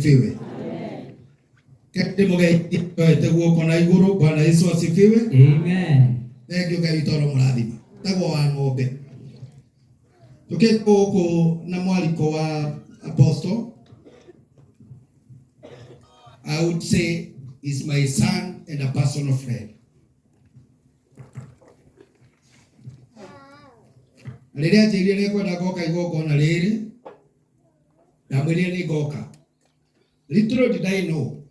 asifiwe. Kete moge ite guoko na iguru. Bwana Yesu asifiwe. Amen. Thank you Ngai toro murathima. Tagwo wa ng'ombe. Tukiko na mwaliko wa apostle. I would say is my son and a personal friend. Rĩrĩa njĩrire nĩ kwenda goka igongona rĩrĩ, ndamwĩrire nĩ goka. Little did I know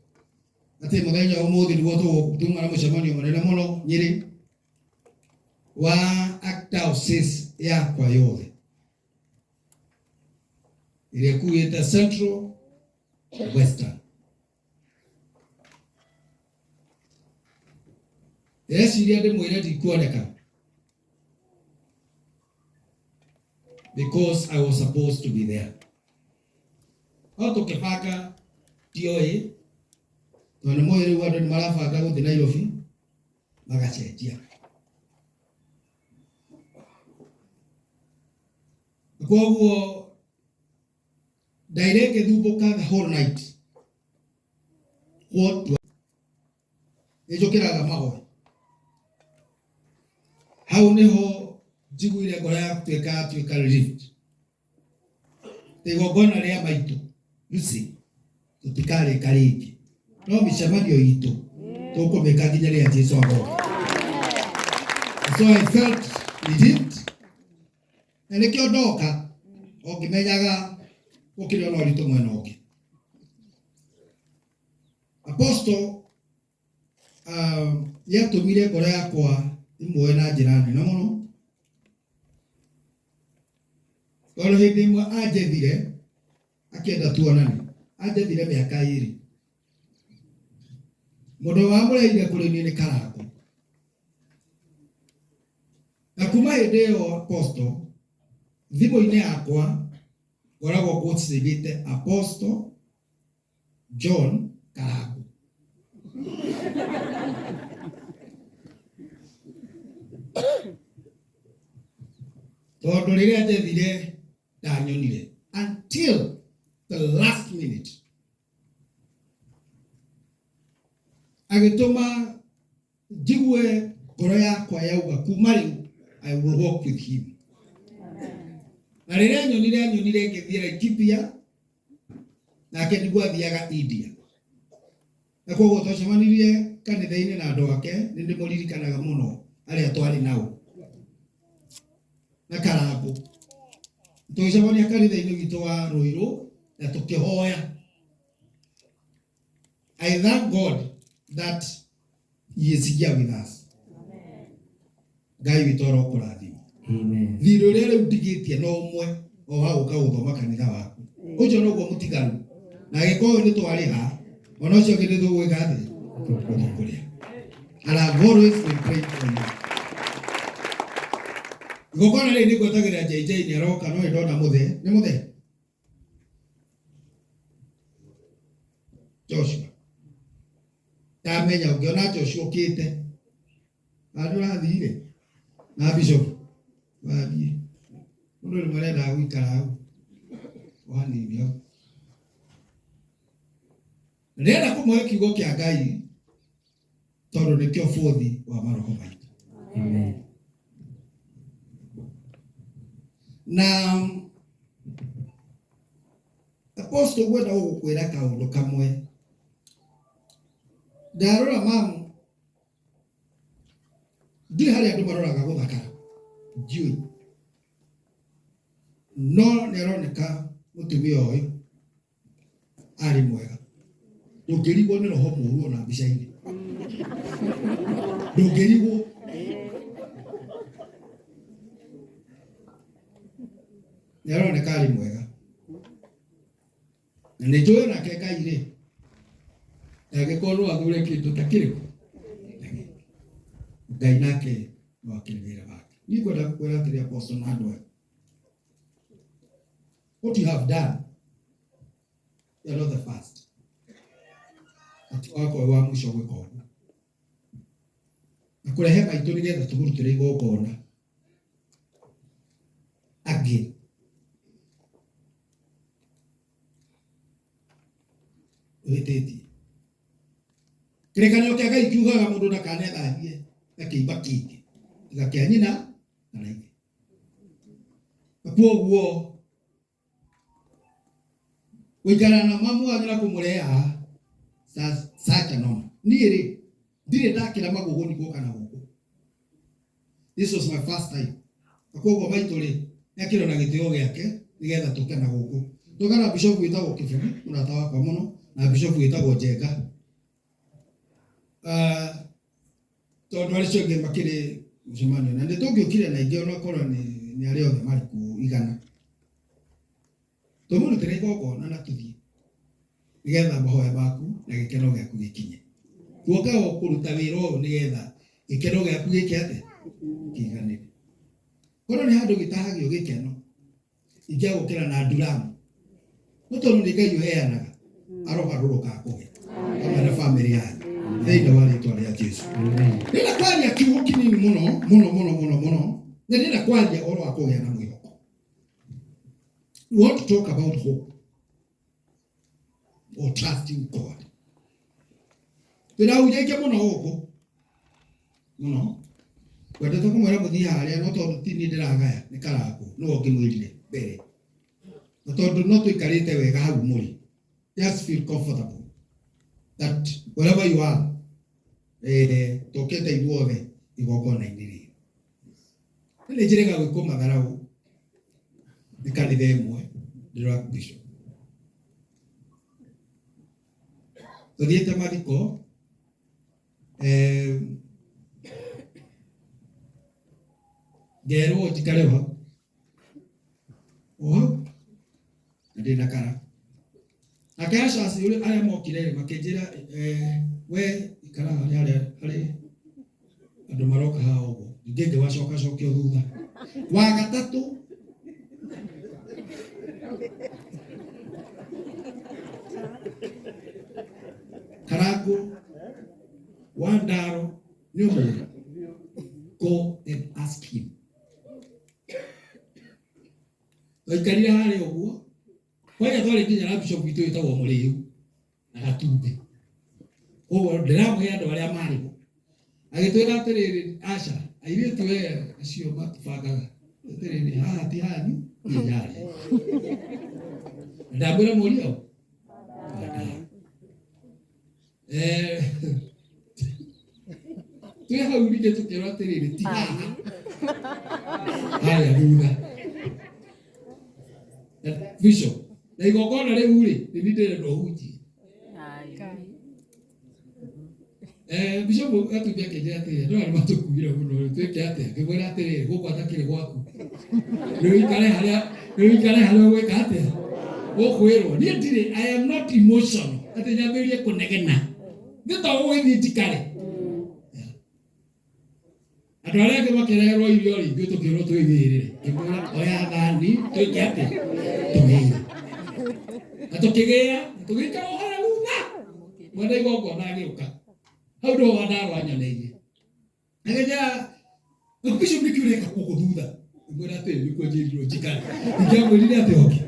atĩ mũthenya ũmũthĩ nĩguo tũma na mũcemanio mũnene mũno Nyĩrĩ wa Archdiocese yakwa yothe ĩrĩa ĩkuĩte Central Western. Ndĩreciria ndĩmwĩre ndikuoneka because I was supposed to be there. Tukibanga tioĩ tondũ moĩ rĩu andũ nĩ marabanga gũthiĩ Nairobi magacenjia. Koguo ndaire ngĩthumbũka the whole night. Nĩnjũkĩraga mahoya. Hau nĩho njiguire ngoro yatuĩka relieved. Igongona rĩa maitũ Lucy tũtikarĩka rĩngĩ, no mĩcemanio itũ tũkũmĩka nginya rĩrĩa Jesũ agoka. So I felt relieved. Na nĩkĩo ndoka ngĩmenyaga gũkĩrĩ ona ũritũ mwena ũngĩ. Apostle nĩatũmire ngoro yakwa imwe na njĩra nene mũno. Tondũ hĩndĩ ĩmwe anjethire akĩenda tuonane, anjethire mĩaka 2. Mũndũ wamũreire kũrĩ niĩ nĩ Karangũ. Na kuma hĩndĩ ĩyo Apostle, thimũ-inĩ yakwa ngoragwo ngũcĩgĩte Apostle John Karangũ. Tondũ rĩrĩa njethire ndanyonire until the last minute. Agĩtũma njigue ngoro yakwa yauga kuma rĩu I will walk with him. Na rĩrĩa nyonire ngĩthiĩ Laikipia nake nĩguo athiaga India. Na koguo twacemanirie kanitha-inĩ na andũ ake nĩndĩmũririkanaga mũno arĩa twarĩ nao. Na Karangũ tũgĩcemania kanitha-inĩ witũ wa Rũirũ na tũkĩhoya. I thank God that he is here with us. Ngai witũ arokũrathima. Amen. Thirũ ũrĩa rĩu ndigĩtie no ũmwe o wa gũka gũthoma kanitha waku. Ũcio noguo mũtigaru. Na gĩkorwo nĩ twarĩha ona ũcio ũngĩ nĩ tũgwĩka atĩ tũkũrĩa. And I've always been praying for you. Igongona rĩrĩ nĩ gwetagĩrĩra JJ nĩ aroka no ndona mũthee. Nĩ mũthee? Joshua. Ndamenya ũngĩona Joshua ũkĩte. Andũ rathire. Na Bishop. Wathiĩ. Mũndũ nĩ marenda gũikara hau. Wanithio. Ndĩrenda kũmũhe kiugo kĩa Ngai tondũ nĩkĩo bũthi wa maroho maitũ. Amen. Na Apostle gwenda gũkwĩra kaũndũ kamwe. Ndarora mamu ndiĩ harĩa andũ maroraga gũthakara njui, no nĩaroneka mũtumia ũyũ arĩ mwega. Ndũngĩrigwo nĩ roho mũũru ona mbica-inĩ. Ndũngĩrigwo. Nĩaroneka arĩ mwega. Na nĩnjũĩ nake Ngai rĩ, angĩkorwo athure kĩndũ ta kĩrĩkũ, Ngai nake no akĩrĩ wĩra wake. Niĩ ngwenda gũkwĩra atĩrĩ Apostle na andũ aya, what you have done, you are not the first. Ati wako wa mwisho gwĩka ũguo. Na kũrehe maitũ nĩgetha tũmũrutĩre igongona angĩ. weteti kirekanio kia Ngai kiugaga mundu ndakanethahie na kiimba kingi tiga kia nyina na ithe. Koguo wikara na mamu agira kumurea sacha noma niĩ ndire ndakira magugu niguo kana guku. This was my first time. Koguo maitũ rĩ nĩakĩrwo na gĩtĩo gĩake nĩgetha tũke na gũkũ. Tũkana bishop wĩtagwo Kĩbũgĩ mũrata wakwa mũno na bishop wĩtagwo Njenga. Tondũ arĩcio angĩ makĩrĩ mũcemanio na nĩtũngĩũkire na ingĩ onakorwo nĩ arĩa othe marĩ kuo igana. Tũmũrutĩre igongona na tũthiĩ nĩgetha mahoya maku na gĩkeno gĩaku gĩkinye. Guoka kũruta wĩra ũyũ nĩgetha gĩkeno gĩaku gĩke atĩa kĩiganĩre. Korwo nĩ handũ gĩtahagio gĩkeno ingĩagũkĩra na nduramu no tondũ nĩ Ngai ũheanaga arogarũrũka kũhe kama na family yanyu thĩinĩ wa rĩĩtwa rĩa Jesũ. Ndĩrenda kwaria kiugo kĩnini mũno na ndĩrenda kwaria ũhoro wa kũgĩa na mwĩhoko. We want to talk about hope or trusting God. Ndĩrahujaike mũno gũkũ mũno kwendete kũmwĩra mũthii harĩa no tondũ ti niĩ ndĩragaya nĩ Karangũ nĩwe ngĩmwĩrire mbere na tondũ no tũikarĩte wega hau mũrĩ. Just feel comfortable that wherever you are tũkĩte ithuothe igongona-inĩ rĩrĩ. Nĩ njĩrĩga gwĩkwo matharaũ nĩ kanitha ĩmwe ndĩrwa bishop tũthiĩte mathiko ngerwo njikare hau o hau na ndĩna kara. Nake acaci arĩa mokire makĩnjĩra we ikara harĩ andũ maroka haha ũguo ningĩ ngĩwacokacokio thutha. Wa gatatũ Karangũ wa Ndaro nĩ ũmũĩ. Go and ask him. Waikarire harĩ ũguo kwanja twarĩ nginya na bishop witũ wĩtagwo Mũrĩu na Gatumbe. Ũguo ndĩramũhe andũ arĩa marĩ ho agĩtwĩra atĩrĩrĩ aca airĩtu acio matubangaga atĩrĩrĩ haha ti hanyu nĩ yarĩ. Ndamwĩra mũriũ twĩ hau ningĩ tũkĩrwo atĩrĩrĩ ti haha harĩa thutha. Bishop na igongona rĩu rĩ nĩ ndĩrenda ũhunjie. Bishop Gatumbe akĩnjĩra atĩrĩrĩ no arĩ matũkuire mũno twĩke atĩa. Ngĩmwĩra atĩrĩrĩ gũkũ atakĩrĩ gwaku rĩu ikare harĩa ũgwĩka atĩa ũkwĩrwo. Niĩ ndirĩ I am not emotional atĩ nyambĩrĩrie kũnegena nĩ to gũgĩthiĩ njikare. Andũ arĩa angĩ makĩreherwo irio rĩ ithuĩ tũkĩrwo twĩgĩrĩre. Ngĩmwĩra oya thani twĩke atĩa tũgĩre na tũkĩgĩra tũgĩikara harĩa thutha. Mwena igongona agĩũka hau ndo wa Ndaro anyoneire agĩnjĩra bishop nĩ kĩũreka gũkũ thutha. Ngĩmwĩra atĩrĩ nĩkuo njĩrirwo njikare. Ingĩamwĩrire atĩ oke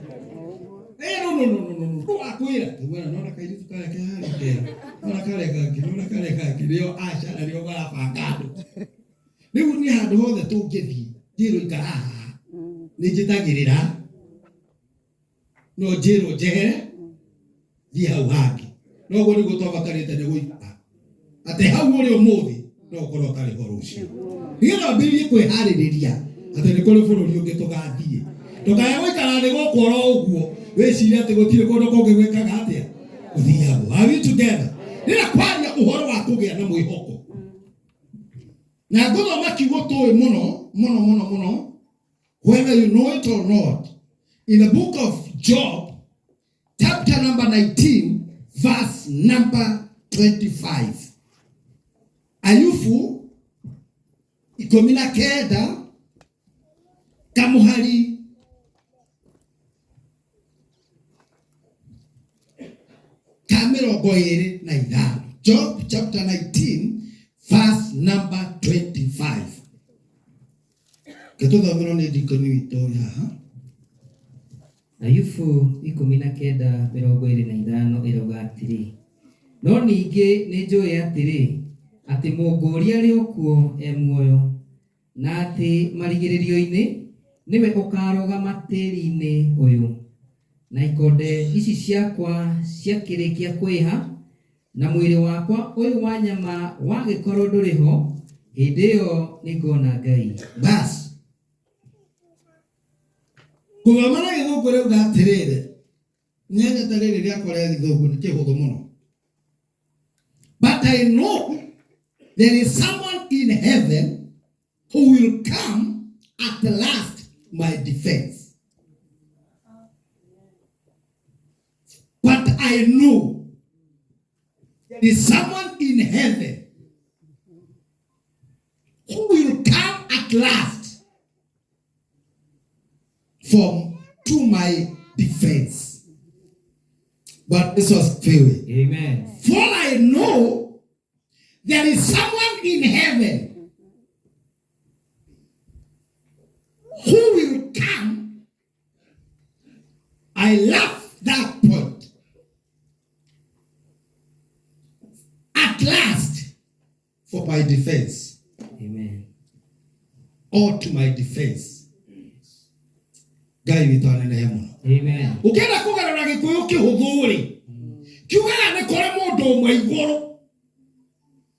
no akwĩra ngĩmwĩra nona kairĩtu karĩa ke harĩa kega nona karĩa kangĩ nĩo aca na nĩo marabanga andũ. Rĩu niĩ handũ hothe tũngĩthiĩ njĩrwo ikara haha nĩ njĩtagĩrĩra no njĩrwo njehere thiĩ hau hangĩ. Noguo nĩguo twambatarĩte nĩ gũikara atĩ hau ũrĩ ũmũthĩ no ũkorwo ũtarĩ ho rũciũ. Nĩgetha wambĩrĩrie kwĩharĩrĩria atĩ nĩ kũrĩ bũrũri ũngĩ tũgathiĩ. Ndũkae gũikara thĩ gũkũ oro ũguo wĩcirie atĩ gũtirĩ kũndũ kũngĩ gwĩkaga atĩa gũthiagwo. Are we together? Nĩna kwaria ũhoro wa kũgĩa na mwĩhoko na ngũthoma kiugo tũĩ mũno whether you know it or not. In the book of Job chapter number 19 verse number 25. Ayubu 19 kamuhari kamĩrongo ĩrĩ na ithano. Job chapter 19 verse number 25. Ketũthomero nĩ ndikoni witũ haha Ayubu 19:25 irauga atĩrĩ, no ningĩ nĩ njũĩ atĩrĩ atĩ Mũngu ũrĩa arĩ okuo e muoyo, na atĩ marigĩrĩrio-inĩ nĩwe ũkarũgama tĩri-inĩ ũyũ, na ikonde ici ciakwa ciakĩrĩkia kwĩha, na mwĩrĩ wakwa ũyũ wa nyama wagĩkorwo ndũrĩ ho, hĩndĩ ĩyo nĩngona Ngai. Basi kũgomana gĩthũngũ rĩu atĩrĩrĩ, nyendete rĩrĩ rĩakwa rĩa gĩthũngũ nĩ kĩhũthũ mũno. But I know there is someone in heaven who will come at last my defense. But I know there is someone in heaven who will come at last to my defense. But this was failure. Amen. For I know there is someone in heaven who will come. I love that point. At last, for my defense. Amen. Or to my defense. Ngai witũ anene mũno. Amen. Ũkĩenda kũgarũra Gĩkũyũ kĩhũthũ-rĩ, kiugaga nĩ kũrĩ mũndũ ũmwe igũrũ.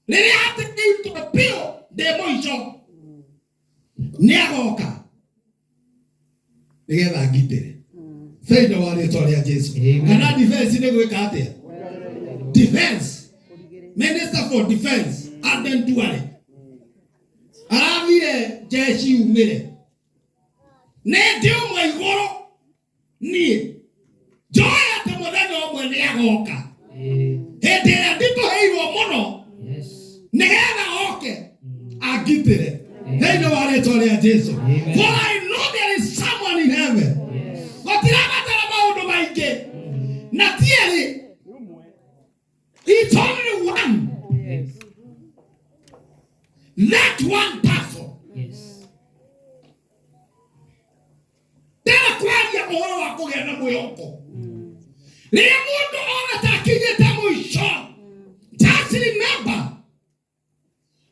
Rĩrĩa atĩkĩitwo biũ ndĩ mũico, nĩagoka nĩgetha ngitĩre. Thĩinĩ wa rĩĩtwa rĩa Jesũ. Kana defense nĩ gwĩka atĩa? Defense. Minister for defense. Aden Duale. Aravire jeshi umire. Nĩ ũmwe igũrũ niĩ njoe atĩ mũthenya ũmwe nĩagoka hĩndĩ ĩrĩa nditũhĩirwo mũno nĩgetha oke angitĩre thĩinĩ wa rĩĩtwa rĩa Jesũ. For I know there is someone in heaven. Gũtirabatara maũndũ maingĩ na tiĩrĩ, it's only one. That one person. Ũhoro wa kũgĩa na mwĩhoko. Rĩrĩa mũndũ ona ta akinyĩte mũico, just remember,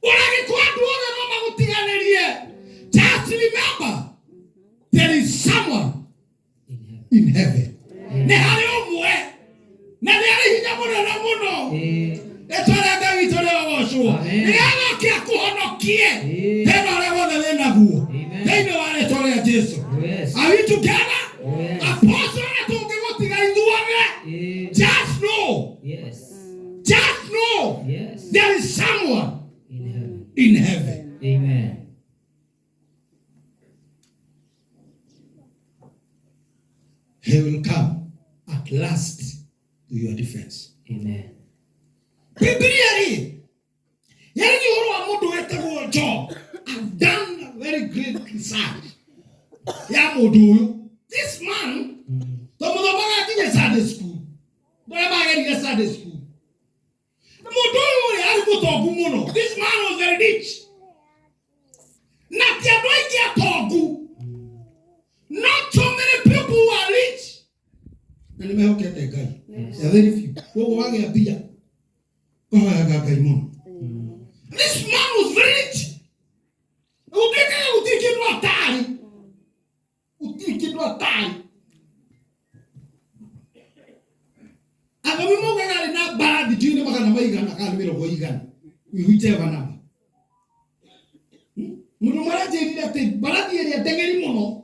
ũragĩkwo andũ othe no magũtiganĩrie. Just remember, there is someone in heaven. Nĩ harĩ ũmwe na nĩ harĩ hinya mũnene mũno. Rĩĩtwa rĩa Ngai witũ rĩrogocwo. Nĩagoka akũhonokie thĩna ũrĩa wothe wĩ naguo thĩinĩ wa rĩĩtwa rĩa Jesũ. Are we together? Just know. Yes. Just know. Yes. There is someone in heaven. Amen. He will come at last to your defense. Amen. Bibiliani. Yani oro wa mundu wetagwo Job. I've done a very great research. Ya mundu. This man, tomudo baga kinye Sunday school. Bora baga kinye Sunday school. Mundu yule alikutogu muno. This man was very rich. Na tiado iki atogu. Not so many people who are rich. Na nimehokete Ngai. Ya very few. Wogo wage apia. Kwa ya Ngai muno. This man was very rich. Utikidwa tari. Utikidwa tari. Akamimo gari na baradi jini makana maigana kalimiro ko igana. Whichever number. Muno maraje ni ate baradi eri atengeri muno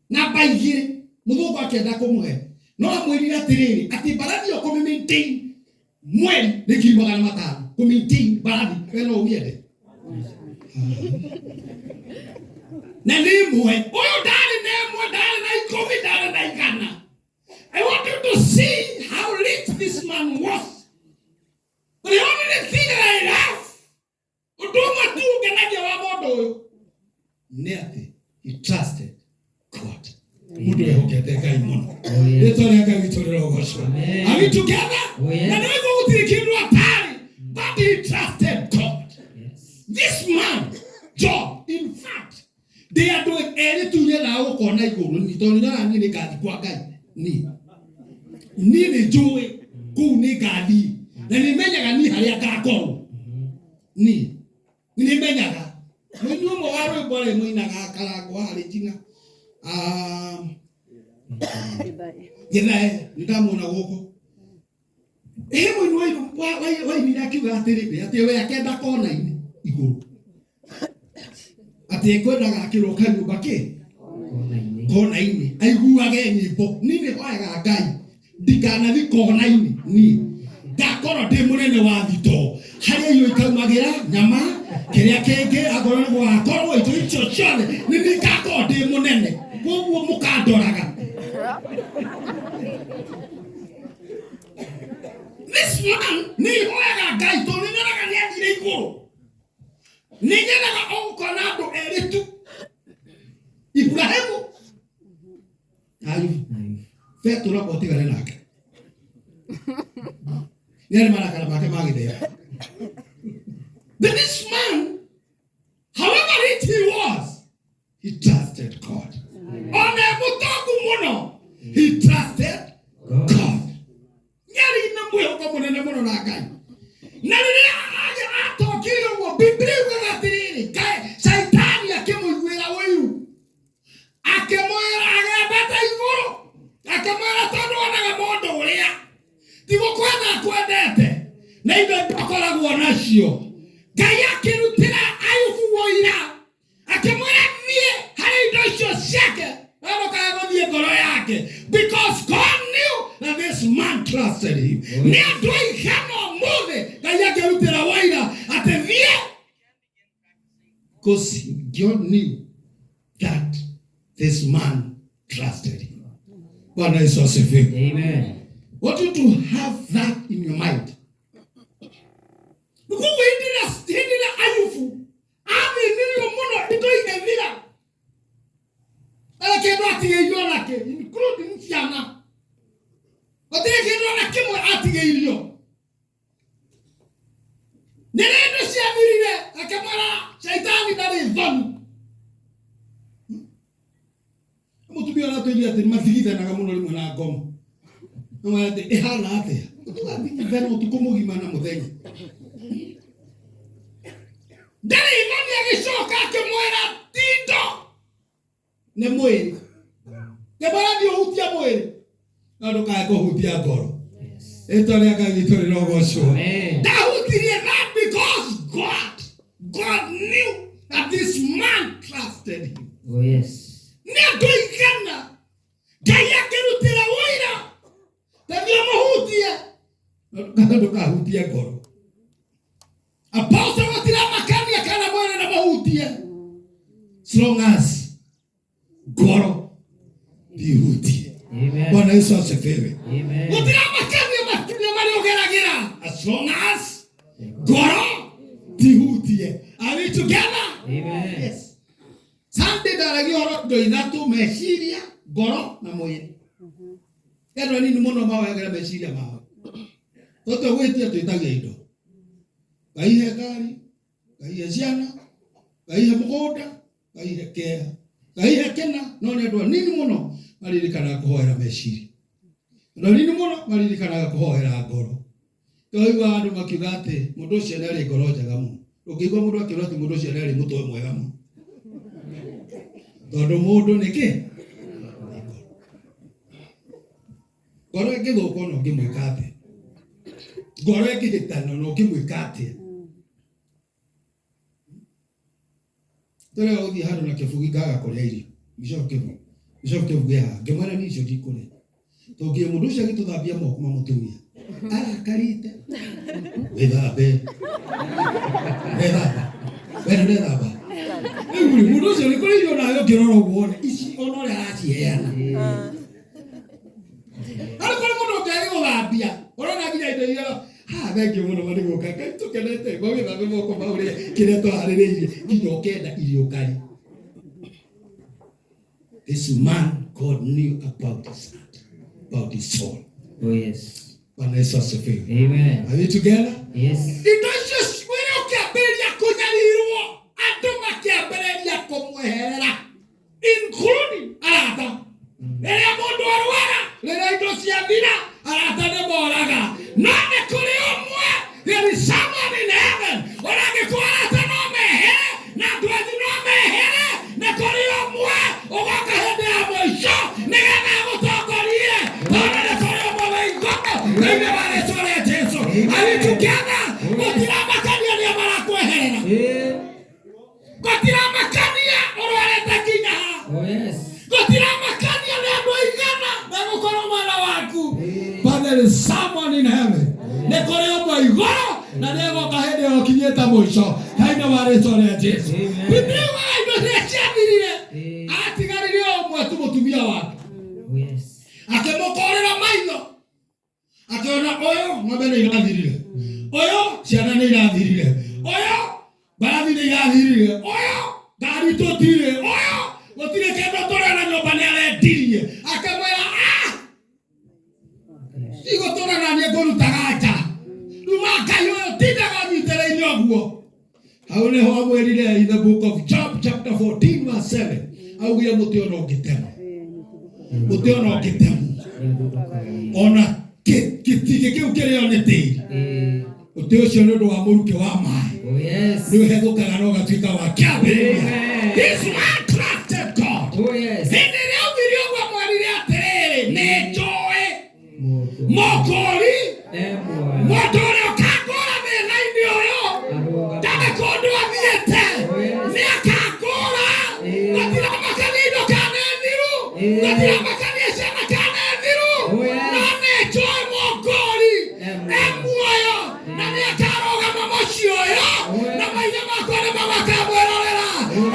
na baigire muthungu akenda kumuhe. No amwirire atiriri ati baradi yo komi maintain mweri ni kiri magana matano. Ko maintain baradi weno umiende. Na nimwe oyo dali nemwe dali na ikomi dali na igana. I want you to see how rich this man was. But the only thing that I have, he trusted God. Are we together? But he trusted God. Yes. This man, Job, in fact, they are doing anything now. ni njũĩ kũu nĩ ngathiĩ na nĩ menyaga niĩ harĩa ngakorwo nĩ menyaga mũini ũmwe wa rwĩmbo rĩ mũinaga Karangũ harĩ njina Gĩthae nĩndamwona gũkũ mũini wainire akiuga atĩrĩ atĩ we akenda kona-inĩ igũrũ atĩ ekwendaga akĩrwo kanyũmba kona-inĩ aiguage nyĩmbo niĩ nĩhoyaga Ngai ndikanathi kona-inĩ niĩ ngakorwo ndĩ mũnene wa thitoo harĩa irio ikaumagĩra nyama kĩrĩa kĩngĩ akorwo nĩ gũgakorwo indo icio ciothe nĩ niĩ ngakorwo ndĩ mũnene koguo mũkandoraga. This man nĩhoyaga Ngai tondũ nĩnyonaga nĩathire igũrũ nĩnyonaga ũgũkora andũ erĩ tu Ibrahimu Petro ũtigane nake nĩarĩ marakara make magĩtheo. But this man, however rich he was, he trusted God. Ona mũtongu mũno, he trusted God. Nyarĩ na mwĩhoko mũnene mũno na Ngai. Na rĩrĩa atokire ũguo Biblia yugaga atĩrĩrĩ, Saitani akĩmũiguĩra ũiru akĩmwĩra agambata igũrũ akĩmwĩra tondũ onaga mũndũ ũrĩa tigũkwenda kwendete na indo akoragwo nacio Ngai akĩrutĩra Ayubu ũira akĩmwĩra thiĩ harĩ indo icio ciake ndokaga gũthiĩ ngoro yake because God knew that this man trusted him. Nĩ andũ aigana ũmũthĩ Ngai akĩrutĩra ũira atĩ thiĩ because God knew that this man trusted him. Bwana Yesu asifiwe. Amen. Want you to have that in your mind. Because we did Ayubu. Ave nilio mono ito ingevira. Ake ndo atige ilio lake, including msiana. Oteke ndo lake mo atige ilio. Nene ndo siavirire, akamara Saitani dali dhonu. Mutumia na tulia ati mathigitha na gamuno rimwe na ngoma. Mwate ehana atia. Tukathigitha no tukumugima na muthenya. Ndari imani agicoka akimwira tindo. Nĩ mwĩrĩ. Nĩbara ndiũhutia mwĩrĩ. Na ndũkae kũhutia ngoro. Rĩtwa rĩa Ngai witũ rĩrogocwo. Ndahutirie that because God knew that this man trusted him. Oh yes. Nĩandũ igana Ngai akĩrutĩra ũira tethio mũhutie ndũkahutie ngoro. Apostle matiramakania kana mwĩrĩ na mũhutie as long as ngoro ndihutie. Bwana Yesu asifiwe. Matiramakania makinya marĩa ũgeragĩra as long as ngoro ndihutie. Are we together? Amen. Yes. Sunday daragi horo ndo ithatũ meciria ngoro na mwĩrĩ. Endo nini mũno mawegera meciria mao. Toto gwĩtia twĩtagia indo. Ngai he ngari, Ngai he ciana, Ngai he mũgũnda, Ngai he kea, Ngai he kena, no nĩ andũ nini mũno maririkanaga kũhoera meciria. Andũ nini mũno maririkanaga kũhoera ngoro. Twaigua andũ makiuga atĩ mũndũ ũcio nĩ arĩ ngoro njega mũno. Ũngĩigua mũndũ akiuga atĩ mũndũ ũcio nĩ arĩ mũtwe mwega mũno. Tondũ mũndũ nĩ kĩ? Ngoro ĩngĩthũka no ũngĩmwĩka atĩa? Ngoro ĩngĩhĩtana no ũngĩmwĩka atĩa? Tũrĩa ũthiĩ handũ na kĩbugi ngaga kũrĩa irio. Gĩcoke gĩaha ngĩmwĩra niĩ icio ndikũrĩa. Tũngĩe mũndũ ũcio agĩtũthambia moko mamũtumia. Arakarĩte. Wĩthambe. Wĩthamba. Mũndũ ũcio nĩ kũrĩ irio nayo ngĩrora ũguo wone ici ona ũrĩa araciheana. Arĩ kũrĩ mũndũ ũngĩaga gũthambia ũrona nginya indo iria thengio mũno marĩ gũka Ngai tũkenete gwĩthambe moko ma ũrĩa kĩrĩa twarĩrĩirie nginya ũkenda irio ngari. This man God knew about his heart, about his soul. Oh yes. Bwana Yesu asifiwe. Amen. Are we together? Yes. Indo icio mwĩrĩ ũkĩambĩrĩria kũnyarirwo andũ makĩambĩrĩria kũmweherera including arata. Rĩrĩa mũndũ arwara rĩrĩa rĩtwa rĩa Jesũ. Alitukana gũtiramakania nĩ marakweherera. Gũtiramakania ũrwarĩte nginya ha. Gũtiramakania nĩ andũ aigana megũkorwo mwena waku. But there is someone in heaven. Nĩ kũrĩ ũmwe igũrũ na nĩegoka hĩndĩ ĩyo kinyĩte mũico. Thĩinĩ wa rĩtwa rĩa Jesũ. Biblia indo iria ciathirire atigarire ũmwe tu mũtumia wake. Akĩmũkorera maitho. Akiona ũyũ ng'ombe nĩ irathirire. Ũyũ ciana nĩ irathirire. Ũyũ mbarathi nĩ irathirire. Ũyũ ngari tũtirĩ. Ũyũ gũtirĩ kĩndũ tũrona nyũmba nĩ arendirie. Akĩmwĩra igũtũra na niĩ ngũrutaga nja. Ruma Ngai ũyũ tindaga nyitĩrĩire ũguo. Hau nĩho amwĩrire in the book of Job chapter 14 verse 7. Augire mũtĩ ona ũngĩtemwo. Mũtĩ ona ũngĩtemwo. Ona gĩtigĩ kĩu kĩrĩo nĩ tĩri. Mũtĩ ũcio nĩ ũndũ wa mũrukĩ wa maaĩ. Nĩ ũhethũkaga na ũgatuĩka wa kĩambĩrĩria. This man trusted God. Hĩndĩ ĩrĩa augire ũguo mwarire atĩrĩrĩ nĩ njũĩ mũkũri mũndũ ũrĩa ũkangũra thĩna-inĩ ũyũ ndarĩ kũndũ athiĩte nĩ akangũra. Gũtiramakania indo kana thiru. Gũtiramakania ciana kana thiru. No nĩ njũĩ mũkũri muoyo na nĩ akarũgama mũciĩ ũyũ na maitho makwa nĩ makamwĩrorera.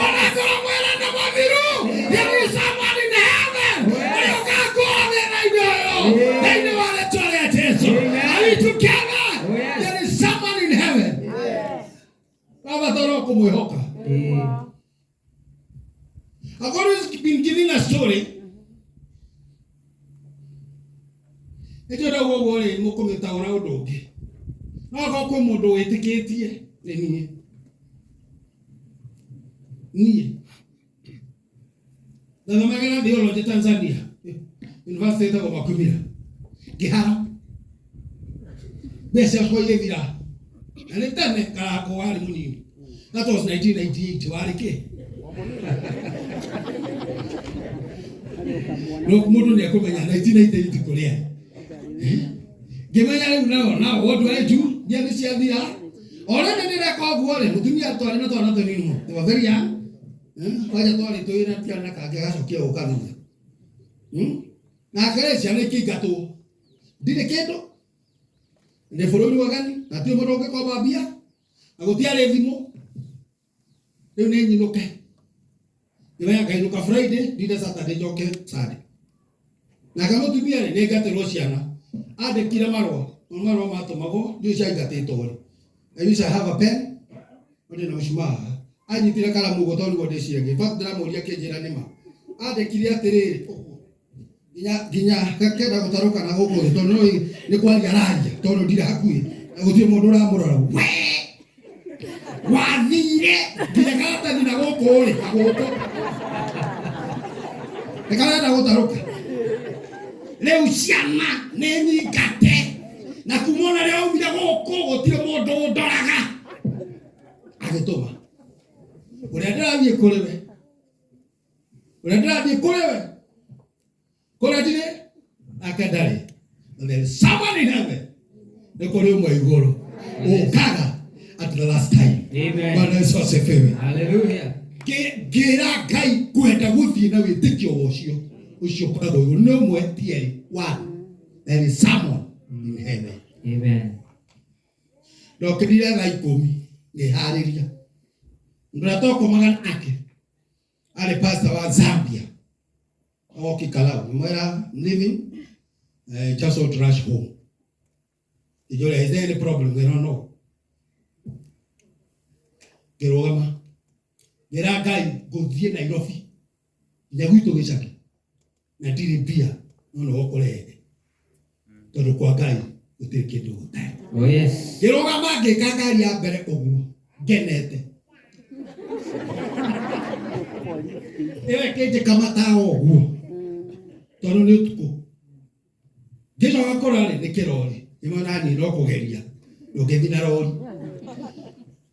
Ona ngoro mwĩra na mũthiru. There is someone in heaven ũrĩa ũkangũra thĩna-inĩ ũyũ thĩinĩ wa rĩtwa rĩa Jesũ. Are we together? There is someone in heaven. Baba toro kumwehoka. I've always been giving a story. Ejora wowo ri mukumita ora udongi. No ko mundu witikitie ni nie. Na magana theology Tanzania. University of Makumira. Gihara. Bese ko yevira. Ale tane ka ko wali munini. That was 1998 wali ke. Look mudu ne ko menya 1998 kulia. Gemanya leo now what do I do? Dia sia dia. Ora ne ne ko guole mutumia to na to na to ni. They were very young. Kwaja to ni to ina tia na ka ga so kia o ka ni. Na kare sia ne ki gato. Dile keto. Ne foloni wagani na tio moroke kwa babia. Agotia le vimo. Leo ne ni loke. Gemanya ka inuka Friday, dile Saturday joke Sunday. Na kama tumia ne gate Rosiana. Ade kila marwa mato mago ndio shaigate tori. I wish I have a pen. Ode na ushima. Anyi tira kala mugo tori go desiege. Fact dra mo yake jira nema. Ade kila tere. Ginya kakeda gutaruka na gogo to no ni kwa garanja. Tono dira hakui. Gutie mundu ra murora. We! Wathire. Ginya kata dina gogo ri agoto. Ekala na gutaruka. Leo ciana nĩ nyingate na kumona leo umire gũkũ gũtirĩ mũndũ ũndoraga agĩtũma ũrĩa ndĩrathiĩ kũrĩ we kũrĩa ndirĩ nake ndarĩ. There is someone in heaven. Nĩ kũrĩ ũmwe igũrũ ũkaga at the last time. Bwana Yesu asifiwe. Hallelujah. Ngĩra Ngai kwenda gũthiĩ na wĩtĩkio ũcio ucio kwa Mungu no mwetieri one. There is someone in heaven. Amen. Dokidira la ikomi ni haleluya. Ndatoko magana ake. Ale pastor wa Zambia. Okay Kalau. Mwera living just out rush home. Is there any problem? We don't know. Kerogama. Gera Ngai gũthiĩ Nairobi. Nyagwito gĩcaki. Na ndiri pia no okorede tondu kwa Ngai gutiri kindu gutari. Oh yes. Kirogama ngikangari ya mbere uguo ngenete. Ewe keje kama tao uguo tondu ni utuku. Ngicoka kurari ni kirori imana ni no kugeria ndugithi na rori.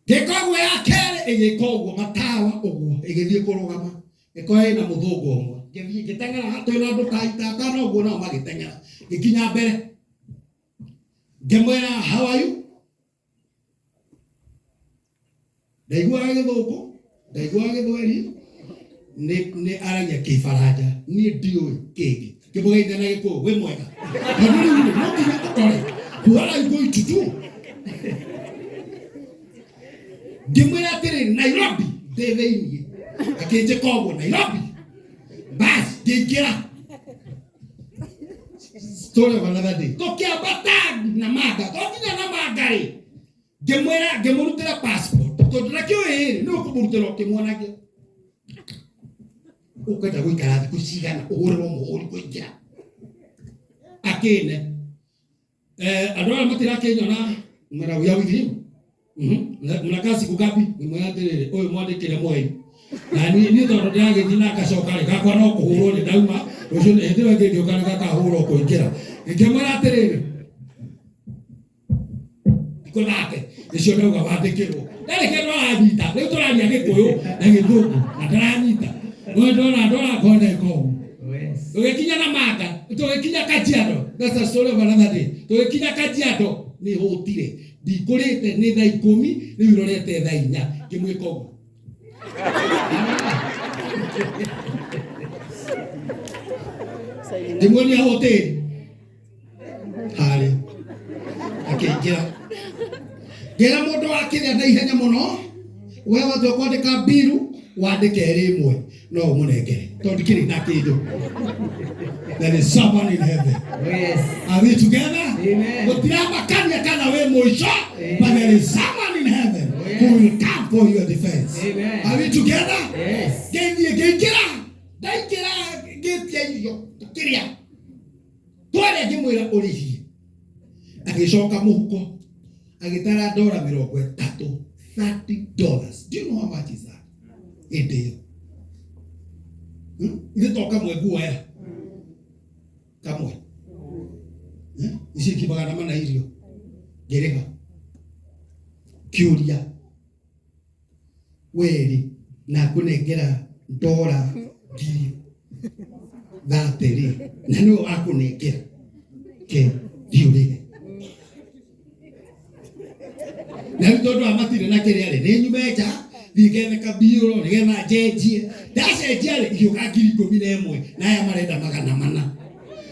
Ngikogwo ya kere igikogwo matawa uguo igithie kurugama ikoe na muthungu omwe. Gitengera hato na ndu kaita kana uguo na magitengera gikinya mbere Ngĩmwĩra how are you? Ndaiguaga Gĩthweri nĩ aragia Kĩbaranja, niĩ ndiũĩ kĩngĩ. Ngĩmũgeithia na Gĩkũyũ, wĩ mwega? Tondũ rĩu no nginya ũtore what are you going to do? Ngĩmwĩra atĩrĩrĩ, Nairobi ndĩ thĩiniĩ. Akĩnjĩka ũguo, Nairobi. Basi ngĩingĩra. Story of another day. Tũkĩambata Namanga, tũkinya Namanga-rĩ, ngĩmũrutĩra passport. Tondũ nakĩũĩ nĩ ũkũmũrutĩra ũkĩmuonagia. Ũkwenda gũikara thikũ cigana ũhũrĩrwo mũhũri kũingĩra. Akĩne. Andũ arĩa matirakĩnyona mwena wia with him. Mnakaa siku ngapi? Nimwĩra atĩrĩrĩ, ũyũ mwandĩkĩre mweri. Na niĩ tondũ ndĩragĩthiĩ na ngacoka-rĩ, gakwa no kũhũrwo nĩ ndauma. Rũciũ hĩndĩ ĩyo ĩngĩ ngĩũka nĩ gakahũrwo kũingĩra. Ngĩmwĩra atĩrĩrĩ, ndikũnate nĩcio ndauga wandĩkĩrwo. Ndarĩ kĩndũ aranyita, rĩu tũraria Gĩkũyũ na Gĩthũngũ na ndaranyita. No ndona koneka ũguo. Tũgĩkinya Namanga, tũgĩkinya Kajiado. That's a story of another day. Tũgĩkinya Kajiado nĩ hũtire. Ndikũrĩte nĩ thaa 10, rĩu irorete thaa 4. Ngĩmwĩka ũguo. Ndĩmuonia hoteli. Harĩ. Akĩingĩra. Ngĩra mũndũ wa kĩrĩa na ihenya mũno, we wathiĩ kwandĩka mbiru, wandĩke rĩmwe, no ũmũnengere. Tondũ ndikĩrĩ na kĩndũ. There is someone in heaven. Yes. Are we together? Amen. Gũtiramakania kana we mũico, but there is someone in heaven who will come for your defense. Amen. Are we together? Yes. Ngĩingĩra. Ndaingĩra ngĩtia irio. Kĩrĩa. Tware ngĩmwĩra ũrĩhie. Agĩcoka mũhuko. Agĩtara $30. $30. Do you know how much is that? A day. Nĩto kamwe guoya. Kamwe. Ici kĩbagana mana irio. Ngĩrĩha. Kĩũria. Weri na kũnengera $30. Na nĩwe wakũnengera. Ke ndiũrĩhe. Na tondũ amatire na kĩrĩa-rĩ, nĩ nyume nja, thiĩ gethe kabiuro, nĩgetha njenjie. Ndacenjia-rĩ, igĩũka 11,000 na aya marenda 400.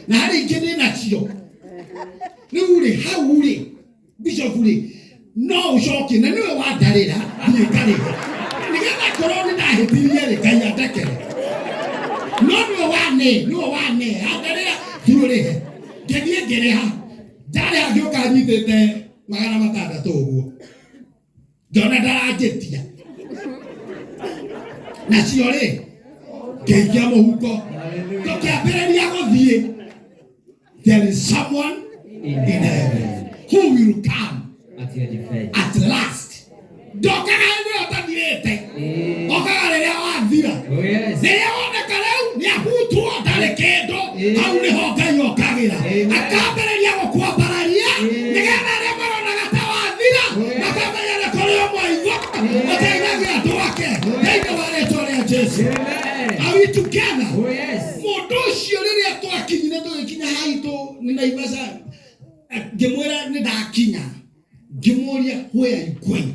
Na harĩ ingĩ ndĩ nacio. Rĩu-rĩ, hau-rĩ, Bishop-rĩ, no ũcokie, na nĩwe wandarĩra, thiĩ ngarĩhe. Nĩgetha korwo nĩ ndahĩtirie-rĩ, Ngai andekere. No nĩwe wane, andarĩra, thiĩ ũrĩhe. Ngĩthiĩ ngĩrĩha. Ndarĩha ngĩũka nyitĩte 600 ũguo. Ngĩona ndaranjĩtia. Nacio-rĩ, ngĩikia mũhuko. Tũkĩambĩrĩria gũthiĩ. There is someone in heaven who will come At your defense. at last. Ndokaga hĩndĩ ĩyo ũtathirĩte. Okaga rĩrĩa wathira. Oh yes. Rĩrĩa woneka rĩu nĩahutwo ndarĩ kĩndũ. Hau nĩho Ngai okagĩra. Akambĩrĩria gũkwambararia. Nĩgetha arĩa maronaga ta wathira. Makamenya nĩ kũrĩ o maitho. Ũteithagia andũ ake. Thĩinĩ wa rĩĩtwa rĩa Jesũ. Are we together? Oh yes. Mũndũ ũcio rĩrĩa twakinyire tũgĩkinya haitũ nĩ Naivasha. Ngĩmwĩra nĩ ndakinya. Ngĩmũria where are you going?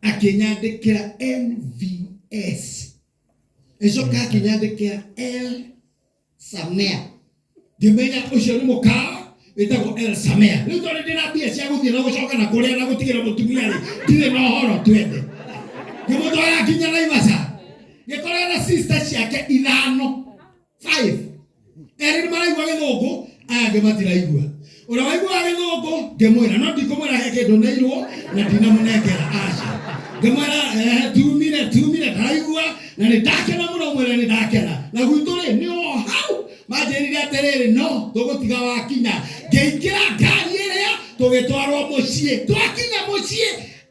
Akĩnyandĩkĩra NVS. Ĩcoka akĩnyandĩkĩra El Samea. Ngĩmenya ũcio nĩ mũkawa wĩtagwo El Samea. Rĩu tondũ ndĩna mbia cia gũthiĩ na gũcoka na kũrĩa na gũtigĩra mũtumia-rĩ, ndirĩ na ũhoro twende. Ngĩmũtwara nginya Naivasha. Ngĩkora na sister ciake 5. Erĩ nĩ maraigua Gĩthũngũ, aya angĩ matiraigua. Ũrĩa waiguaga Gĩthũngũ, ngĩmwĩra no ndikũmwĩra he kĩndũ nĩirwo na ndinamũnengera aca. Ngĩmwĩra tumire ndaraigua na nĩndakena mũno mwĩra nĩndakena. Na gwitũ-rĩ nĩ o hau. Manjĩrire atĩrĩrĩ, no tũgũtiga wakinya. Ngĩingĩra ngari ĩrĩa tũgĩtwarwo mũciĩ. Twakinya mũciĩ,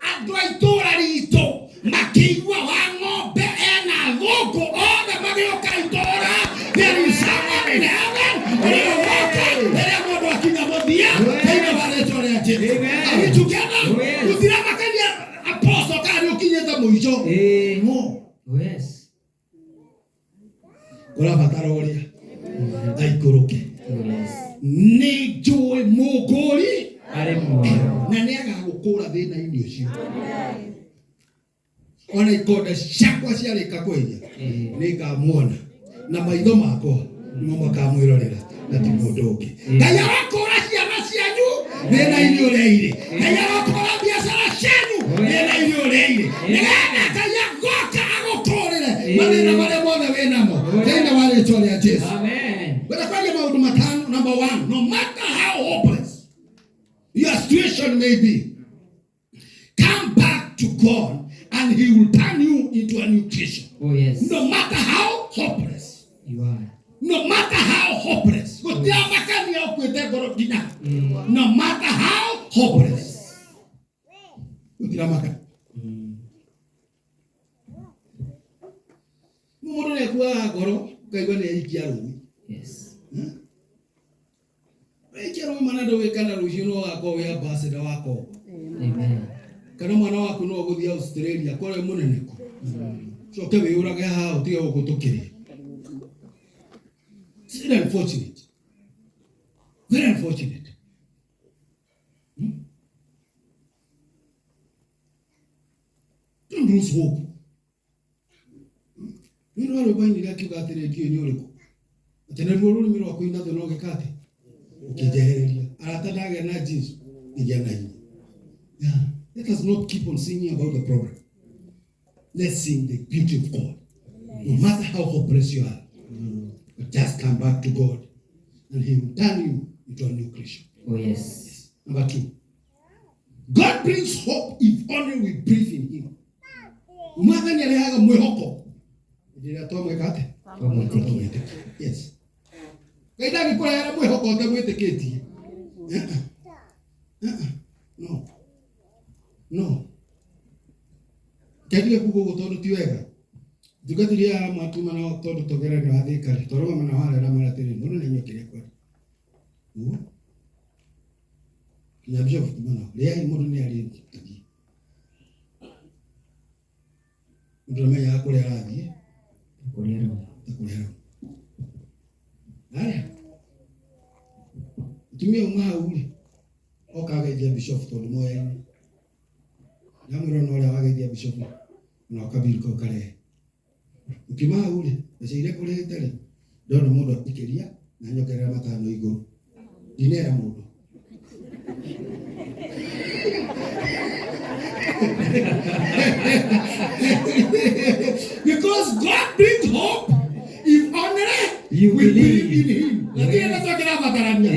andũ a itũũra ritũ makĩigua Wang'ombe ena thũngũ othe magĩũka itũũra. There is someone in heaven. Rĩrĩa mũndũ akinya mũthia, thĩinĩ wa rĩĩtwa rĩa Jesũ. Are we together? Gũtiramakania apostle kana nĩ ũkinyĩte mũico. No. Oh yes. Ũrabatara ũrĩa aikũrũke. Oh yes. Nĩ njũĩ mũngũri na nĩ agagũkũra thĩna-inĩ ũcio. Ona ikonda ciakwa ciarĩka kwenja nĩ ngamuona na maitho makwa nĩmo makamwĩrorera na ti mũndũ ũngĩ. Ngai agakũra ciana cianyu thĩna-inĩ ũrĩa irĩ. Ngai agakũra biacara cianyu thĩna-inĩ ũrĩa irĩ. Nĩgetha Ngai agoka agũkũrĩre mathĩna marĩa mothe wĩnamo thĩinĩ wa rĩĩtwa rĩa Jesũ. Wĩra maũndũ matano. Number one, no matter how hopeless your situation may be, come back to God and He will turn you into a new creation. Oh yes. No matter how hopeless you are. No matter how hopeless. No matter how hopeless. Yes. Amen. Kana mwana waku no guthia Australia kore munene ku. Coke wĩurage haha utige gugutukiria. It's very unfortunate. Very unfortunate. Don't lose hope. You know what ni gakiuga atire dio ni uriku. Atene ruru ni rwako ina no gikate. Ukijehereria. Arata ndage na Jesu. Nigana hiyo. Yeah. Let us not keep on singing about the problem. Let's sing the beauty of God. No matter how hopeless you are, but just come back to God and He will turn you into a new creation. Oh yes. Number two, God brings hope if only we breathe in Him. Umagani aliaga mwehoko. Ndio atoa mwekate. Yes. Kaida ni kwa yara mwehoko ndio mweteketi. No. No. Kadi kugo gotono tiwega. Tukatiria matuma na todo togera ni wathika. Toroma mana wale na mara tiri. Ngono nenyo kile kwa. Nyabjo kumana. Lea imodo ni ali tagi. Ndome ya kule arathi. Kulero. Haya. Tumia umha ule. Okaga je bishop todo moya. Namuro no la wagedia bishop no kabiriko kale. Ukima ule bashire kule tele. Ndono mundu apikeria na nyokera matano iguru. Dinera mundu. Because God brings hope if only you believe in Him. Lakini nataka matarania.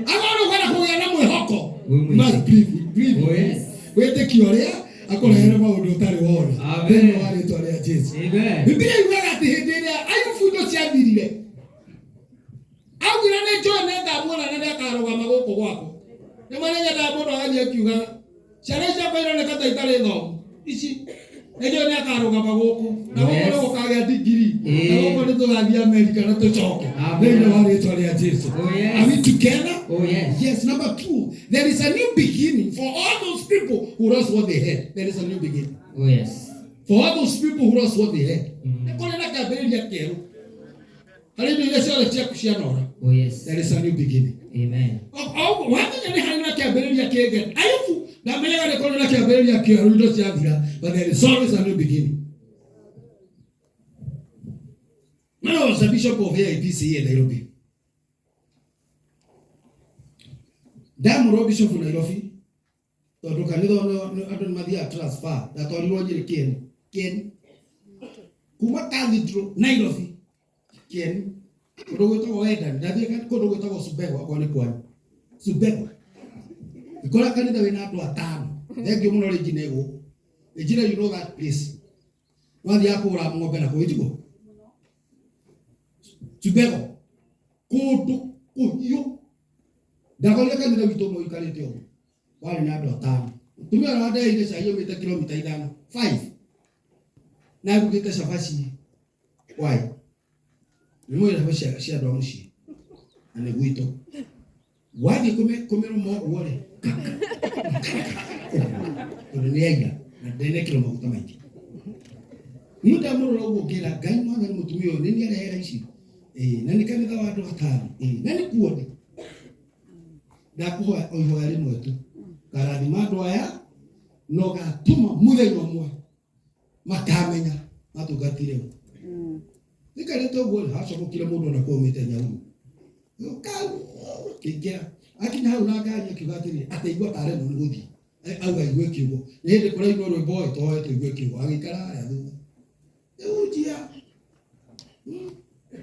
Agora kana kuya na mwehoko. Must breathe. Oh yes. Wete kioria akorehere maundu utari wona. Amen. Wale twaria Jesu. Amen. Biblia iwaga ati hindiria ayufundo cia thirire. Augire ne John enda muona na ndakarugama guku gwako. Ni manenya nda mundu agathie akiuga ciana cia bairo ne kata itari thomu. Ici ndio ne akarugama guku. Na guku no gukagĩa digiri. Na guku ni tugathie America na tucoke. Ndio wale twaria Jesu. Are we together? Oh yes. Yes. Number two, there is a new beginning for all those people who lost what they had. There is a new beginning. Oh yes. For all those people who lost what they had. Kona kaberia kero. Hallelujah. Oh yes. There is a new beginning. Amen. Oh, why did you have kaberia kegen? Ayufu. Na menya ne kona kaberia kero ndo siavira. But there is always a new beginning. When I was the bishop of AIPC in Nairobi. Damu bishop of Nairobi. Todo kanitho no andũ mathia transfer. Da twarirwo njĩrĩ Kieni. Kuma Cathedral Nairobi. Kieni. Kũndũ gwĩtagwo Eden. Ndathiĩ kũndũ gwĩtagwo Subego kwa nĩ kwanyu. Subego. Ikora kanitha wĩna andũ atano. Thengiũ mũno rĩngĩ nego. Ejira you know that place. Wathi akũra ng'ombe na kũĩjigwo. Subego. Kũndũ kũhiũ. Ndagole kanitha witũ no ikarĩte ũguo. Wale na andũ atano. Tumia rada ile sasa hiyo mita kilomita 5. Na kugita safari. Why? Nimo ile hapo shia ndo mshi. Ane gwito. Wadi komero mo wale. Ndoniega na dene kilomita maiki. Muda muro rogo kila gai mwana mutumio nini ala hera ishi. Nani kanitha watu watano. Nani kuone. Na kuwa oyo yale mwetu. no gatuma muthenya umwe makamenya matugatire nikarete uguo hacokire mundu na kumite nyau ukau kigira akinya hau na ngari akigatire ateigua tare no guthi auga igwe kiugo nindi kura ino rwimbo itoe tuigwe kiugo agikara ya thutha ujia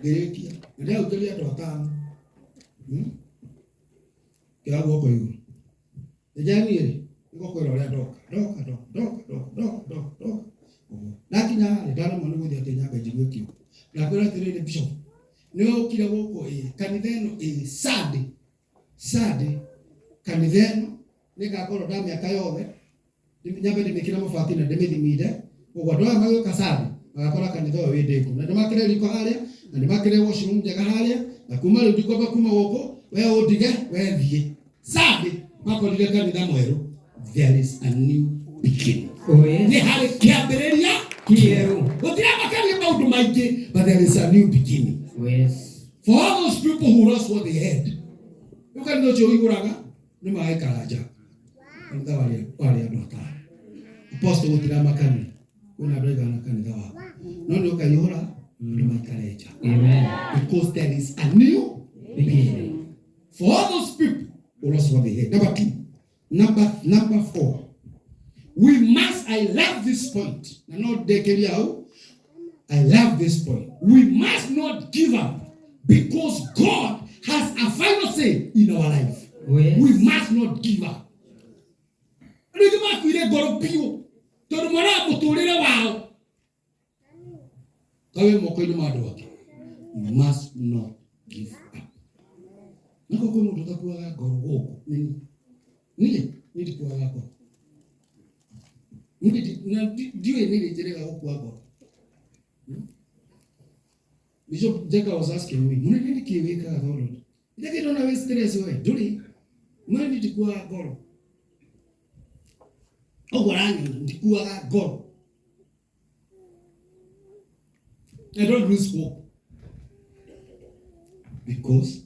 gerekia ndio ukiria ndo atano kia guoko iguru ejani ngo kwera ria doka nakinya ndana mwana guthi atenya ngajigwe kiugo na kwera tirire bishop niwe ukira guoko kanitha ino Sunday kanitha ino nikakorwo nda miaka yothe nyambe ndimikira mabati na ndimithiminde uguo ndoya magioka Sunday magakora kanitha uyu windiku na ndimakire riko haria na ndimakire washroom njega haria na kuma riu ndikomba kuma guku we undige we thie Sunday makorire kanitha mweru. There is a new beginning. Ni hari kiambiriria kieru gutira makaria maundu maingi, but there is a new beginning. Yes. For all those people who lost what they had, you can know jo iguraga ni maikaraja kanitha wali adota apostle gutira makani una brega na kanitha wako no ni ukayora ni maikaraja. Amen. Because there is a new beginning for all those people who lost what they had. Number 4, we must, I love this point. I love this point. We must not give up because God has a final say in our life. Oh, yes. We must not give up. We must not give up. Nilikuwa hapo. Ndio nilijereka huko hapo. Bishop Jeka was asking me, "Mwana nini kiweka goro?" Ndike ndo na stress wewe. Duli. Mwana nilikuwa goro. Ogorani nilikuwa goro. I don't lose hope. Because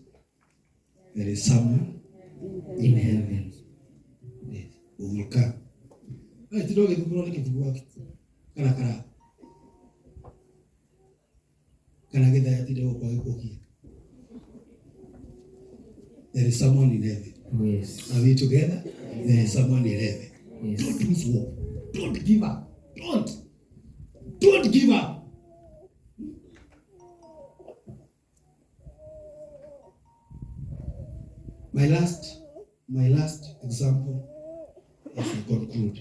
there is someone in heaven. Uvuka. Tidoge kubroni kifugwa. Kana. Kana geda ya tidogo kwa ikoki. There is someone in heaven. Yes. Are we together? There is someone in heaven. Yes. Don't lose hope. Don't give up. Don't give up. My last example as I conclude.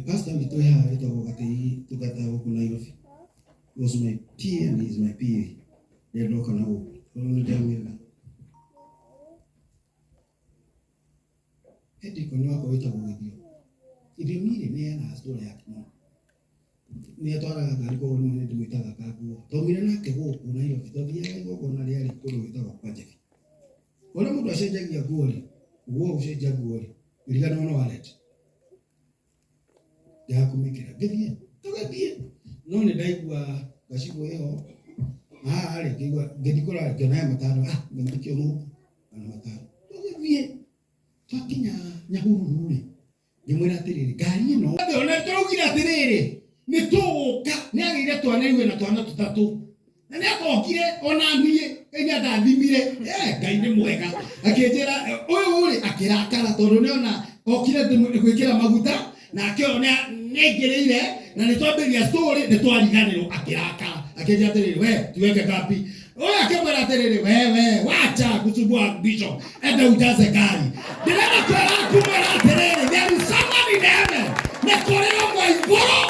Pastor Vitoya Vitogati Tugata Okunairofi was my peer and is my peer. They're not gonna open. Edi konwa kwa wita mwedio. Idimiri ni na story yake. Ni atwara gari ko ni ndi witaga kaguo. Tomire nake guku na iyo Vitoya igoko na riari kuru witaga kwa jefi. Ona mundu acenjagia guori. Guo ucenjia guori. Irigana wana wallet. Ya kumikira. Githie. No ni ndaigua gacigo iyo. Ari kigwa ngithikora kiona matano. Ngimikio mu ana matano. Githie. Twakinya Nyahururu ngimwira atiriri ngari ino ona turagira atiriri ni tuguka ni agire twana iwe na twana tutatu na ni akokire ona nie enya ndathimire ngai ni mwega akinjira uyu uri akirakara tondu ni ona okire gwikira maguta na akiona negereire na ni twambiria story ni twariganirwo akirakara akinjira atiriri we tuweke kapi oya kemwera atiriri wewe wacha kusumbua bishop enda ujaze gari ndĩrenda kwĩra kumwĩra atĩrĩrĩ there is someone in heaven nĩ kũrĩ ũmwe igũrũ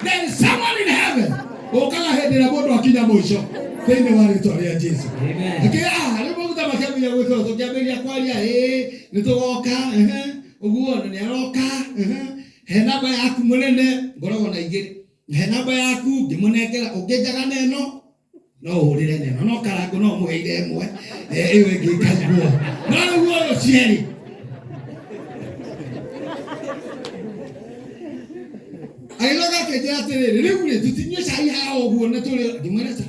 there is someone in heaven ũkaga hĩndĩ ĩrĩa mũndũ akinya mũico thĩinĩ wa rĩĩtwa rĩa Jesũ rĩu mũguta makĩambĩrĩria gwĩkĩrwo tũkĩambĩrĩria kwaria nĩ tũgoka ũguo nĩ aroka he namba yaku mũnene ngoragwo na igĩrĩ he namba yaku ngĩmũnengera ũngĩnjaga neno no urire neno no karango no muheire imwe iwe ngikaiguo no guo cieri ailoga keje atiriri riu ri tutinywe cai ha oguo na turi ngimwira ta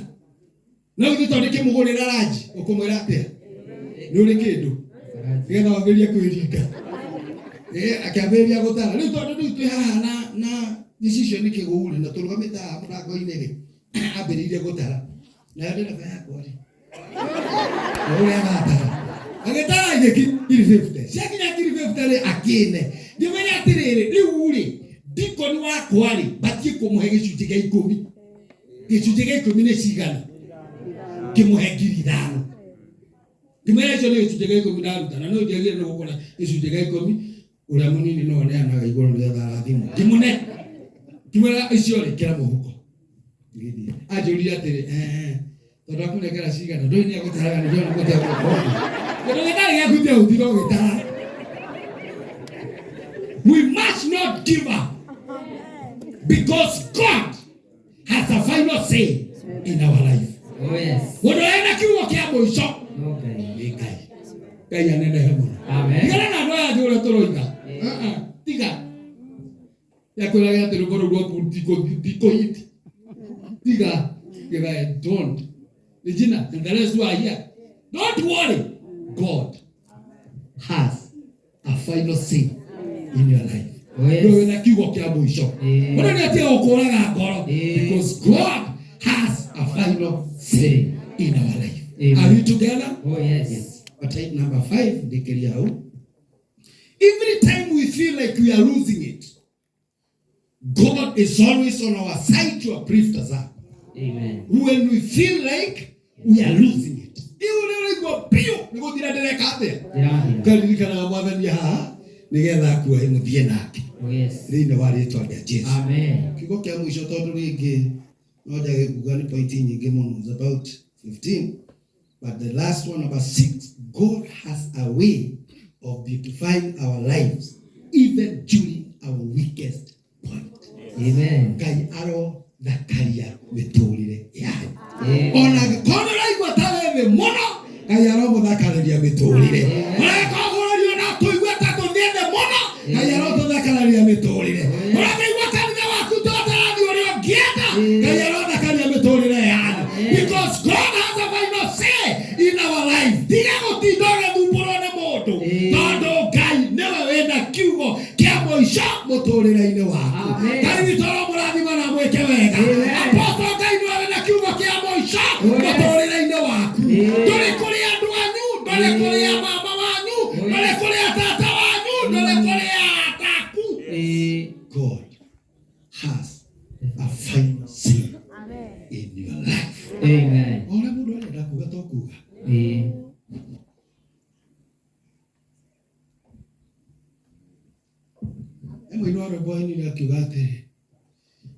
no gitondeke mugurira ranji ukumwira atia ni uri kindu ngetha wambirie kwiringa Akiambia gutara riu tondu riu twi haha na decision ni kiguri na turugamite haha murango-ini ri ambiririe gutara na ndireba yakwa ri uria gatara agitara ngiri 50 ciakinya ngiri 50 ri akine ndimenya atiriri riu ri dikoni wakwa ri batie kumuhe gicunji gia 10 gicunji gia 10 ni cigana kimuhe ngiri 5 kimera icio ni gicunji gia 10 ndaruta na no ndiagire no gukora gicunji gia 10 uria munini no ne anaga iguru ngetha rathimu kimune kimera icio ri kira muhuko ngithie ajuri atiri tondu akunengera cigana ndoi ni agutaraga ni ndio ngutia tondu gitari gia kutia utiro gitara. We must not give up because God has a final say in our life. Oh yes. Unaenda kiugo kia mwisho. Okay. Kai anene hemu. Amen. Ngara na ndoa jura toroiga. Tiga. Ya kwa ya tero boro gwa diko hit. Tiga. Give don't. Regina, and the rest who are here. Don't worry. God has a final say in your life. Ndio na kiugo kia mwisho. Mbona ni atia ukuraga ngoro because God has a final say in our life. Amen. Are we together? Oh yes. But type number 5 dekeria hau. Every time we feel like we are losing it, God is always on our side to uplift us up. Amen. When we feel like we are losing it, iwe go pio ni go dira dereka ate. Karirikana mwathani haha nigetha kuohe muthie nake. Oh yes. Thĩinĩ wa rĩĩtwa rĩa Jesũ. Amen. Kiugo kĩa mũico tondũ rĩngĩ no njage kuga nĩ point nyingĩ mũno. It's about 15. But the last one, number 6, God has a way of beautifying our lives even during our weakest point. Amen. Ngai aro thakaria mĩtũrĩre yanyu. Ona gĩkorwo ũraigua ta wĩ thĩ mũno, Ngai aro mũthakararia mĩtũrĩre. Ũraigua na kũigua ta tũthiĩ thĩ mũno, Ngai aro tũthakararia mĩtũrĩre. Ũraigua kanitha waku tũtarathi ũrĩa ũngĩenda, Ngai aro thakaria mĩtũrĩre yanyu. Because God has a final say in our life. Tiga gũtinda ũgĩthumbũrwo nĩ mũndũ, tondũ Ngai nĩwe wĩna kiugo kĩa mũico mũtũrĩre-inĩ waku. Ngai witũ mũrathima na mwĩke wega. Apostle Ngai nĩwe wĩna kiugo kĩa mũico mũtũrĩre-inĩ waku. Ndũrĩ kũrĩ andũ anyu, ndũrĩ kũrĩ mama wanyu, ndũrĩ kũrĩ tata wanyu, ndũrĩ kũrĩ ataku. God has a final say in your life. Amen. Ora mundu arenda kuga to kuga. Emo inoro boy ni akiuga atiri.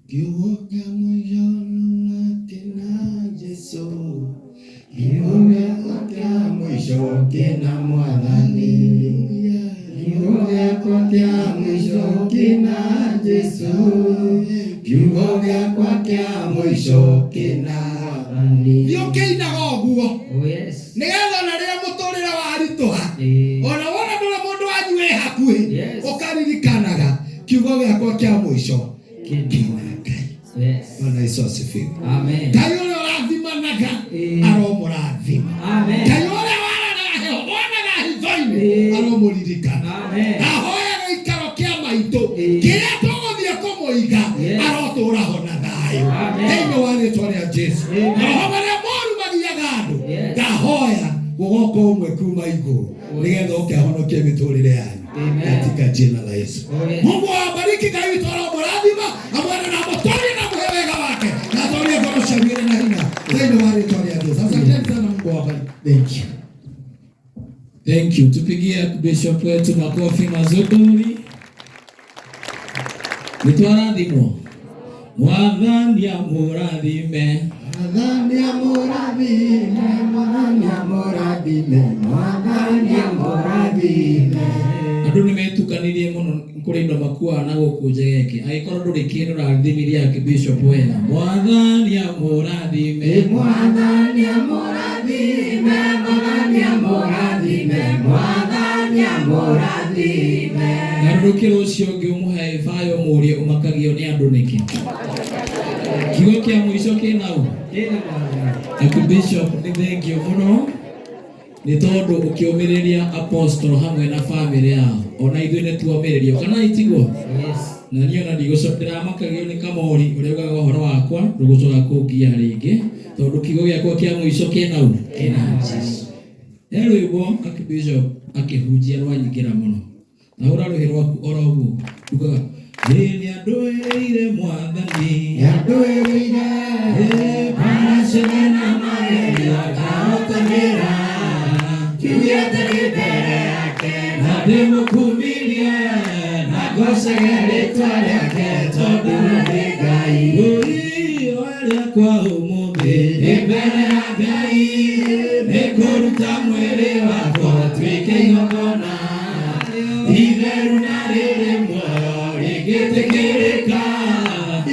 Kiugo kĩa mũico kĩna Jesũ. Kiugo kĩa mũico kĩna Mwathani. Kiugo kĩa mũico kĩna Jesũ. Kiugo kĩa mũico kĩna Mwathani. Ndio kĩinaga ũguo. Oh yes. Nĩgetha na rĩrĩa mũtũrĩre waritũha. Ona wona ndũrĩ mũndũ wanyu wĩ hakuhĩ. Ũkaririkanaga kiugo gĩakwa kĩa mũico kĩna Ngai. Yes. Bwana Yesu asifiwe. Amen. Ngai ũrĩa ũrathimanaga aromũrathima. Amen. Ngai ũrĩa waranaga heho wonaga hitho-inĩ aromũririkana. Amen. Ahoya gĩikaro kĩa maitũ kĩrĩa tũgũthiĩ kũmũiga arotũũra ho na thayũ. Thĩinĩ wa rĩĩtwa rĩa Jesũ. Roho marĩa moru magiaga andũ ndahoya gũgoka ũmwe kuma igũrũ nĩgetha ũkĩhonokie mĩtũrĩre yanyu katika jina la Yesu. Mungu awabariki. Ngai witũ aromũrathima amwende na mũtũũrie na mũhe wega wake na atũũrie ngoro cianyu irĩ na hinya thĩinĩ wa rĩĩtwa rĩa Jesũ. Asanteni sana. Mungu awabariki. Thank you. Thank you. Tupigie Bishop wetu makofi mazuri. Nitwarathimwo. Mwathani amũrathime. Mwathani amũrathime. Mwathani amũrathime. Mwathani amũrathime. Andũ nĩ metukanirie mũno kũrĩ indo makuaga na gũkũ Njegeke. Agĩkorwo ndũrĩ kĩndũ ũrathimirie ake Bishop wega. Mwathani amũrathime. Mwathani amũrathime. Mwathani amũrathime. Mwathani amũrathime. Garũrũkĩra ũcio ũngĩ ũmũhe bayo mũũrie ũmakagio nĩ andũ nĩkĩ. Kiugo kĩa mũico kĩna ũ? Aku Bishop nĩ thengio mũno. nĩ tondũ ũkĩũmĩrĩria apostle hamwe na family yao, ona ithuĩ nĩ tuomĩrĩrio kana itigwo. Na niĩ ona ndĩramakagio nĩ Kamori ũrĩa ugaga ũhoro wakwa ndũgũcoka kũngia rĩngĩ tondũ kiugo gĩakwa kĩa mũico kĩna Jesũ. He rwĩmbo Archbishop akĩhunjia rwanyingĩra mũno, na hũra rũhĩ rwaku oro ũguo ugaga nĩ andũĩrĩire Mwathani, andũĩrĩire maracemania na mageria akahotanĩra, kiugĩte mbere yake na ndĩmũkumithie na ngocage rĩĩtwa rĩake tondũ nĩ Ngai. Rĩrĩa kwa ũmũthĩ nĩ mbere ya Ngai, nĩ kũruta mwĩrĩ wakwa ũtuĩke igongona itheru na rĩrĩ muoyo rĩngĩtĩkĩrĩka.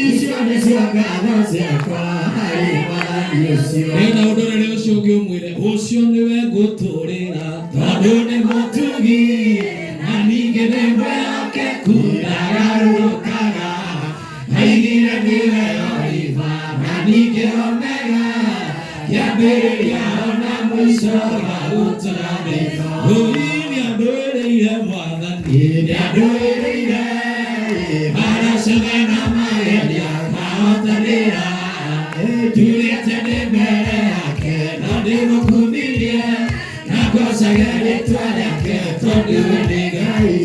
Icio nĩcio ngatho ciakwa harĩ Mwathani ũcio. Rĩu na ũndorere ũcio ũngĩ ũmwĩre ũcio nĩwe ngũtũũrĩra tondũ nĩ mũtugi na ningĩ nĩ mwĩhokeku ndagarũrũkaga. Aigire nĩwe Oliva na ningĩ Omega, kĩambĩrĩria ona mũico wa ũtũũro. Nĩ andũĩrĩire Mwathani, nĩ andũĩrĩire maracemania na mageria akahotanĩra, kiugĩte nĩ mbere yake na ndĩmũkumithie na ngocage rĩĩtwa rĩake tondũ nĩ Ngai.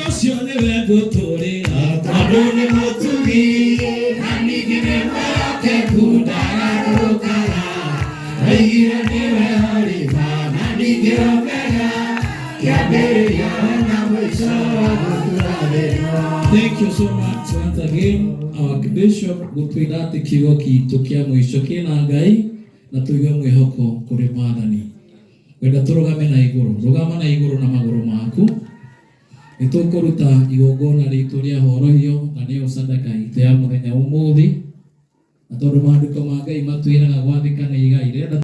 Ũcio nĩwe ngũtũũrĩra tondũ nĩ mũtugi na ningĩ nĩ mwĩhokeku ndagarũrũkaga. Aigire nĩwe Oliva na ningĩ Omega, kĩambĩrĩria na mũico wa gũtũũra. Thank you so much once again our Archbishop gũtwĩra atĩ kiugo kiitũ kĩa mũico kĩna Ngai na tũigue mwĩhoko kũrĩ Mwathani. Wenda tũrũgame na igũrũ, rũgama na igũrũ na magũrũ maku. Nĩ tũkũruta igongona ritũ rĩa horohio na nĩyo sadaka itũ ya mũthenya ũmũthĩ, na tondũ maandĩko ma Ngai matwĩraga gwathĩka nĩ igai.